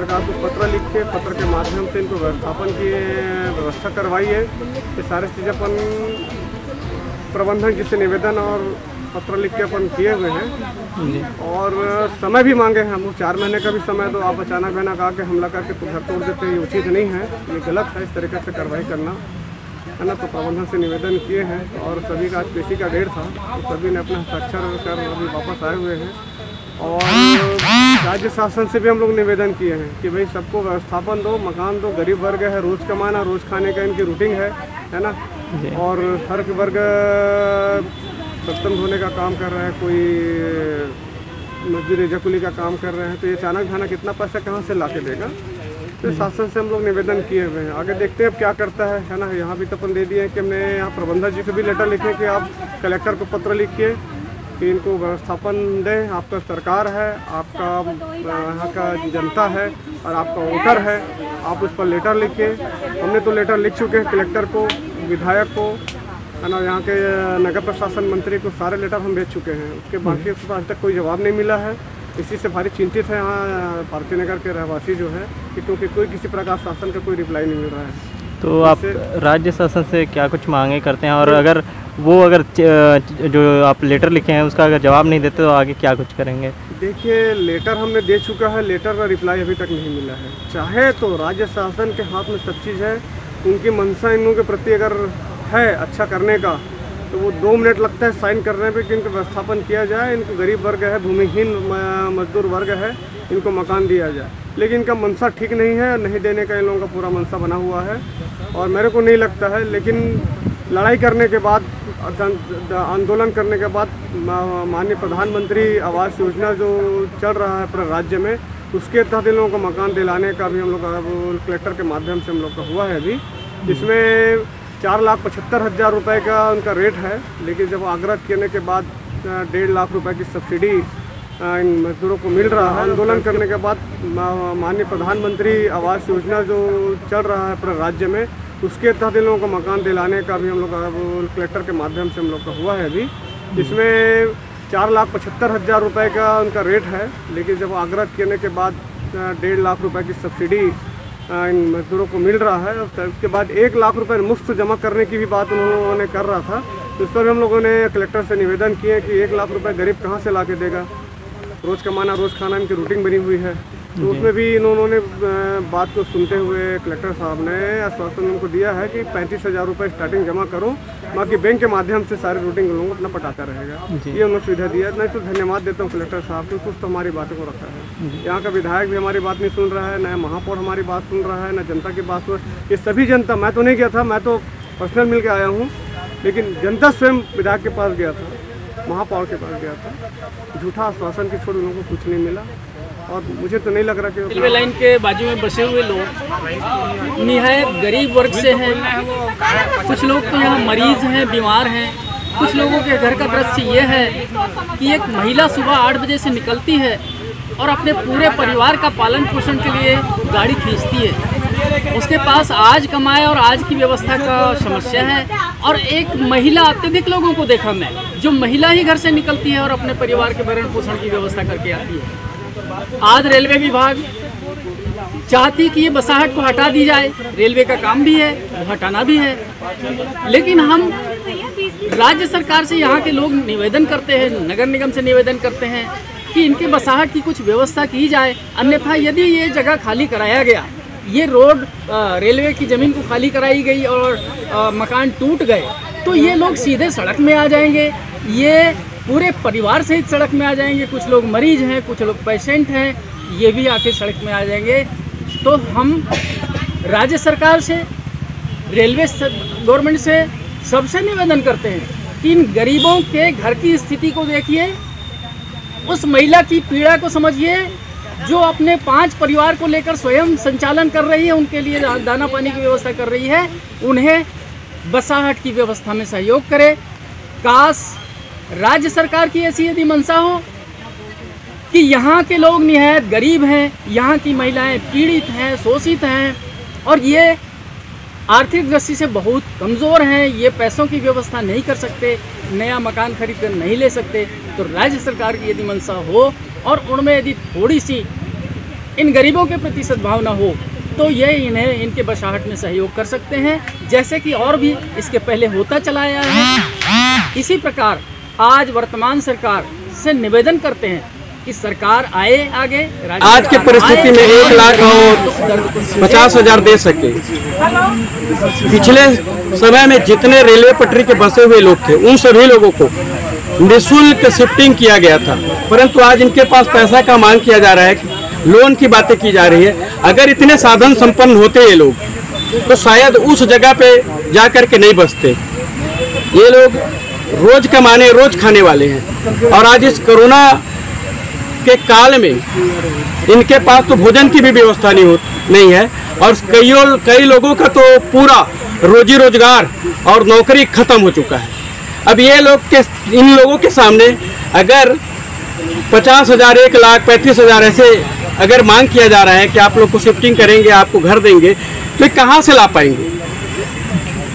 सरकार को पत्र लिख के पत्र के माध्यम से इनको व्यवस्थापन की व्यवस्था करवाई है। ये सारे चीज़ें अपन प्रबंधन जी से निवेदन और पत्र लिख के अपन किए हुए हैं और समय भी मांगे हैं हम लोग। 4 महीने का भी समय दो, आप अचानक आके हमला करके घर तोड़ देते हैं, ये उचित नहीं है, ये गलत है इस तरीके से कार्रवाई करना, है ना। तो प्रबंधन से निवेदन किए हैं और सभी का आज पेशी का डेट था, तो सभी ने अपना हस्ताक्षर कर अभी वापस आए हुए हैं। और राज्य शासन से भी हम लोग निवेदन किए हैं कि भाई सबको व्यवस्थापन दो, मकान दो, गरीब वर्ग है, रोज़ कमाना रोज़ खाने का इनकी रूटीन है ना। और हर वर्ग बर्तन धोने का काम कर रहा है, कोई मजदूरी जकुली का काम कर रहे हैं, तो ये अचानक खाना कितना पैसा कहाँ से ला के देगा। तो शासन से हम लोग निवेदन किए हुए हैं, आगे देखते हैं अब क्या करता है ना। यहाँ भी तो अपन दे दिए हैं कि हमने यहाँ प्रबंधक जी को भी लेटर लिखे कि आप कलेक्टर को पत्र लिखिए कि इनको व्यवस्थापन दें, आपका सरकार है, आपका यहाँ का जनता है और आपका वोटर है, आप उस पर लेटर लिखिए। हमने तो लेटर लिख चुके हैं कलेक्टर को, विधायक को, है ना, यहाँ के नगर प्रशासन मंत्री को, सारे लेटर हम भेज चुके हैं। उसके बाकी आज तक कोई जवाब नहीं मिला है। इसी से भारी चिंतित है यहाँ भारती नगर के रहवासी जो है कि क्योंकि कोई किसी प्रकार शासन का कोई रिप्लाई नहीं मिल रहा है। तो आप राज्य शासन से क्या कुछ मांगे करते हैं, और अगर जो आप लेटर लिखे हैं उसका अगर जवाब नहीं देते तो आगे क्या कुछ करेंगे? देखिए, लेटर हमने दे चुका है, लेटर का रिप्लाई अभी तक नहीं मिला है। चाहे तो राज्य शासन के हाथ में सब चीज़ है, उनकी मंशा इन लोगों के प्रति अगर है अच्छा करने का तो वो 2 मिनट लगता है साइन करने पे कि इनको व्यवस्थापन किया जाए, इनको गरीब वर्ग है, भूमिहीन मजदूर वर्ग है, इनको मकान दिया जाए। लेकिन इनका मनसा ठीक नहीं है, नहीं देने का इन लोगों का पूरा मनसा बना हुआ है। और मेरे को नहीं लगता है, लेकिन लड़ाई करने के बाद, आंदोलन करने के बाद माननीय प्रधानमंत्री आवास योजना जो चल रहा है पूरे राज्य में, उसके तहत इन लोगों को मकान दिलाने का भी हम लोग कलेक्टर के माध्यम से हम लोग का हुआ है अभी, जिसमें 4,75,000 रुपये का उनका रेट है। लेकिन जब आग्रह करने के बाद 1.5 लाख रुपए की सब्सिडी इन मजदूरों को मिल रहा है। आंदोलन करने के बाद माननीय प्रधानमंत्री आवास योजना जो चल रहा है पूरे राज्य में, उसके तहत इन लोगों को मकान दिलाने का भी हम लोग कलेक्टर के माध्यम से हम लोग का हुआ है अभी, जिसमें 4,75,000 रुपये का उनका रेट है। लेकिन जब आग्रह करने के बाद 1.5 लाख रुपए की सब्सिडी इन मजदूरों को मिल रहा है, उसके बाद 1 लाख रुपए मुफ्त जमा करने की भी बात उन्होंने कर रहा था। तो इस पर हम लोगों ने कलेक्टर से निवेदन किए कि 1 लाख रुपए गरीब कहाँ से ला के देगा, रोज़ कमाना रोज़ खाना इनकी रूटीन बनी हुई है। तो उसमें भी इन्होंने बात को सुनते हुए कलेक्टर साहब ने आश्वासन उनको दिया है कि 35,000 रुपये स्टार्टिंग जमा करो, बाकी बैंक के माध्यम से सारे रूटीन लोगों को अपना पटाता रहेगा। ये उन्होंने सुविधा दिया। नहीं तो धन्यवाद देता हूँ कलेक्टर साहब को, कुछ तो हमारी बातों को रखा है। यहाँ का विधायक भी हमारी बात नहीं सुन रहा है, न महापौर हमारी बात सुन रहा है, न जनता की बात सुन। ये सभी जनता, मैं तो नहीं गया था, मैं तो पर्सनल मिल के आया हूँ, लेकिन जनता स्वयं विधायक के पास गया था, महापौर के पास गया था। झूठा आश्वासन के छोड़ उन लोगों को कुछ नहीं मिला। और मुझे तो नहीं लग रहा कि रेलवे लाइन के बाजू में बसे हुए लोग निहायत गरीब वर्ग से हैं। कुछ लोग तो यहाँ मरीज हैं, बीमार हैं। कुछ लोगों के घर का दृश्य ये है कि एक महिला सुबह 8 बजे से निकलती है और अपने पूरे परिवार का पालन पोषण के लिए गाड़ी खींचती है। उसके पास आज कमाए और आज की व्यवस्था का समस्या है। और एक महिला, अत्यधिक लोगों को देखा मैं, जो महिला ही घर से निकलती है और अपने परिवार के भरण पोषण की व्यवस्था करके आती है। आज रेलवे विभाग चाहती कि ये बसाहट को हटा दी जाए, रेलवे का काम भी है, वो हटाना भी है। लेकिन हम राज्य सरकार से, यहाँ के लोग निवेदन करते हैं, नगर निगम से निवेदन करते हैं कि इनके बसाहट की कुछ व्यवस्था की जाए। अन्यथा यदि ये जगह खाली कराया गया, ये रोड रेलवे की ज़मीन को खाली कराई गई और मकान टूट गए, तो ये लोग सीधे सड़क में आ जाएंगे। ये पूरे परिवार सहित सड़क में आ जाएंगे। कुछ लोग मरीज हैं, कुछ लोग पेशेंट हैं, ये भी आके सड़क में आ जाएंगे। तो हम राज्य सरकार से, रेलवे गवर्नमेंट से सबसे निवेदन करते हैं कि इन गरीबों के घर की स्थिति को देखिए, उस महिला की पीड़ा को समझिए जो अपने 5 परिवार को लेकर स्वयं संचालन कर रही है, उनके लिए दाना पानी की व्यवस्था कर रही है। उन्हें बसाहट की व्यवस्था में सहयोग करे। काश राज्य सरकार की ऐसी यदि मंशा हो कि यहाँ के लोग निहायत गरीब हैं, यहाँ की महिलाएं पीड़ित हैं, शोषित हैं और ये आर्थिक दृष्टि से बहुत कमज़ोर हैं, ये पैसों की व्यवस्था नहीं कर सकते, नया मकान खरीद कर नहीं ले सकते, तो राज्य सरकार की यदि मंशा हो और उनमें यदि थोड़ी सी इन गरीबों के प्रति सद्भावना हो तो ये इन्हें इनके बशाहट में सहयोग कर सकते हैं, जैसे कि और भी इसके पहले होता चला आया है। इसी प्रकार आज वर्तमान सरकार से निवेदन करते हैं कि सरकार आए आगे, आज की परिस्थिति में 1,50,000 दे सके। पिछले समय में जितने रेलवे पटरी के बसे हुए लोग थे उन सभी लोगों को निःशुल्क शिफ्टिंग किया गया था, परंतु आज इनके पास पैसा का मांग किया जा रहा है, लोन की बातें की जा रही है। अगर इतने साधन संपन्न होते ये लोग तो शायद उस जगह पे जा कर के नहीं बसते। ये लोग रोज कमाने रोज खाने वाले हैं और आज इस कोरोना के काल में इनके पास तो भोजन की भी व्यवस्था नहीं है और कई लोगों का तो पूरा रोजी रोजगार और नौकरी खत्म हो चुका है। अब ये लोग इन लोगों के सामने अगर 50,000, 1,00,000, 35,000 ऐसे अगर मांग किया जा रहा है कि आप लोग को शिफ्टिंग करेंगे, आपको घर देंगे, तो कहाँ से ला पाएंगे?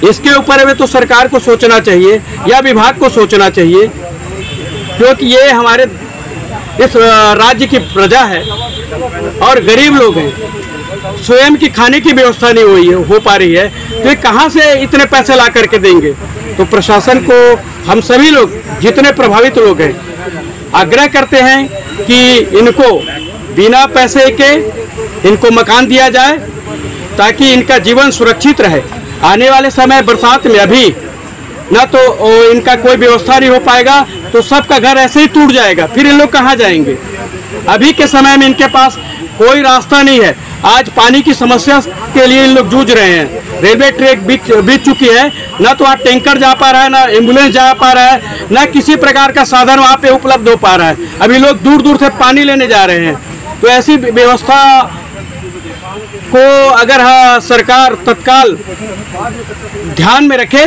इसके ऊपर हमें तो सरकार को सोचना चाहिए या विभाग को सोचना चाहिए, क्योंकि ये हमारे इस राज्य की प्रजा है और गरीब लोग हैं, स्वयं की खाने की व्यवस्था नहीं हो पा रही है, तो ये कहाँ से इतने पैसे ला करके देंगे? तो प्रशासन को हम सभी लोग जितने प्रभावित लोग हैं आग्रह करते हैं कि इनको बिना पैसे के इनको मकान दिया जाए ताकि इनका जीवन सुरक्षित रहे। आने वाले समय बरसात में अभी ना तो इनका कोई व्यवस्था नहीं हो पाएगा तो सबका घर ऐसे ही टूट जाएगा, फिर इन लोग कहाँ जाएंगे? अभी के समय में इनके पास कोई रास्ता नहीं है। आज पानी की समस्या के लिए इन लोग जूझ रहे हैं। रेलवे ट्रैक बीत चुकी है, ना तो आज टैंकर जा पा रहा है, ना एम्बुलेंस जा पा रहा है, ना किसी प्रकार का साधन वहाँ पे उपलब्ध हो पा रहा है। अभी लोग दूर दूर से पानी लेने जा रहे हैं। तो ऐसी व्यवस्था को अगर सरकार तत्काल ध्यान में रखे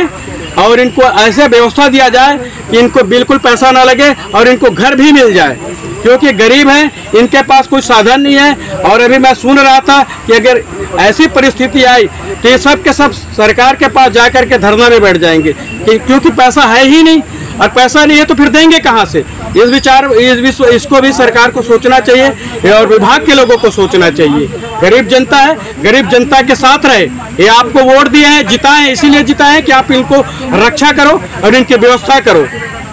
और इनको ऐसे व्यवस्था दिया जाए कि इनको बिल्कुल पैसा ना लगे और इनको घर भी मिल जाए, क्योंकि गरीब हैं, इनके पास कोई साधन नहीं है। और अभी मैं सुन रहा था कि अगर ऐसी परिस्थिति आई तो ये सब के सब सरकार के पास जाकर के धरना में बैठ जाएंगे, क्योंकि पैसा है ही नहीं, और पैसा नहीं है तो फिर देंगे कहाँ से? इसको भी सरकार को सोचना चाहिए और विभाग के लोगों को सोचना चाहिए। गरीब जनता है, गरीब जनता के साथ रहे। ये आपको वोट दिए हैं, जिताए, इसीलिए जिताए कि आप इनको रक्षा करो और इनकी व्यवस्था करो।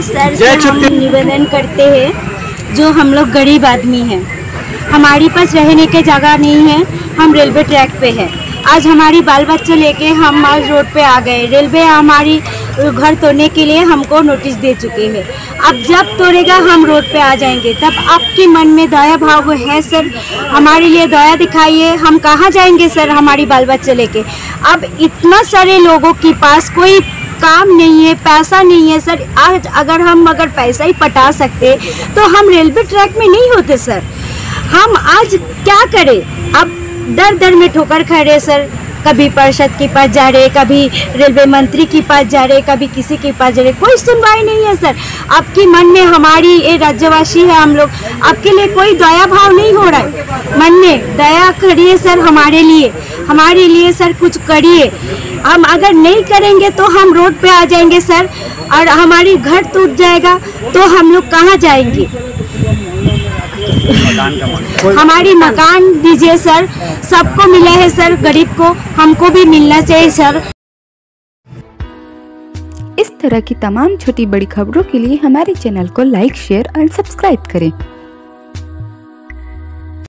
सर से हम निवेदन करते हैं, जो हम लोग गरीब आदमी हैं, हमारे पास रहने की जगह नहीं है, हम रेलवे ट्रैक पे हैं। आज हमारी बाल बच्चे लेके हम आज रोड पे आ गए। रेलवे हमारी घर तोड़ने के लिए हमको नोटिस दे चुके हैं। अब जब तोड़ेगा हम रोड पे आ जाएंगे, तब आपके मन में दया भाव है सर, हमारे लिए दया दिखाइए। हम कहाँ जाएंगे सर हमारी बाल बच्चे लेके? अब इतना सारे लोगों के पास कोई काम नहीं है, पैसा नहीं है सर। आज अगर पैसा ही पटा सकते तो हम रेलवे ट्रैक में नहीं होते सर। हम आज क्या करें? अब दर दर में ठोकर खा रहे सर। कभी पार्षद के पास जा रहे, कभी रेलवे मंत्री के पास जा रहे, कभी किसी के पास जा रहे, कोई सुनवाई नहीं है सर। आपके मन में, हमारी ये राज्यवासी है हम लोग, आपके लिए कोई दया भाव नहीं हो रहा है। मन में दया करिए सर, हमारे लिए सर कुछ करिए। हम अगर नहीं करेंगे तो हम रोड पे आ जाएंगे सर, और हमारी घर टूट जाएगा तो हम लोग कहाँ जाएंगे? हमारी मकान दीजिए सर, सबको मिला है सर, गरीब को, हमको भी मिलना चाहिए सर। इस तरह की तमाम छोटी बड़ी खबरों के लिए हमारे चैनल को लाइक, शेयर और सब्सक्राइब करें।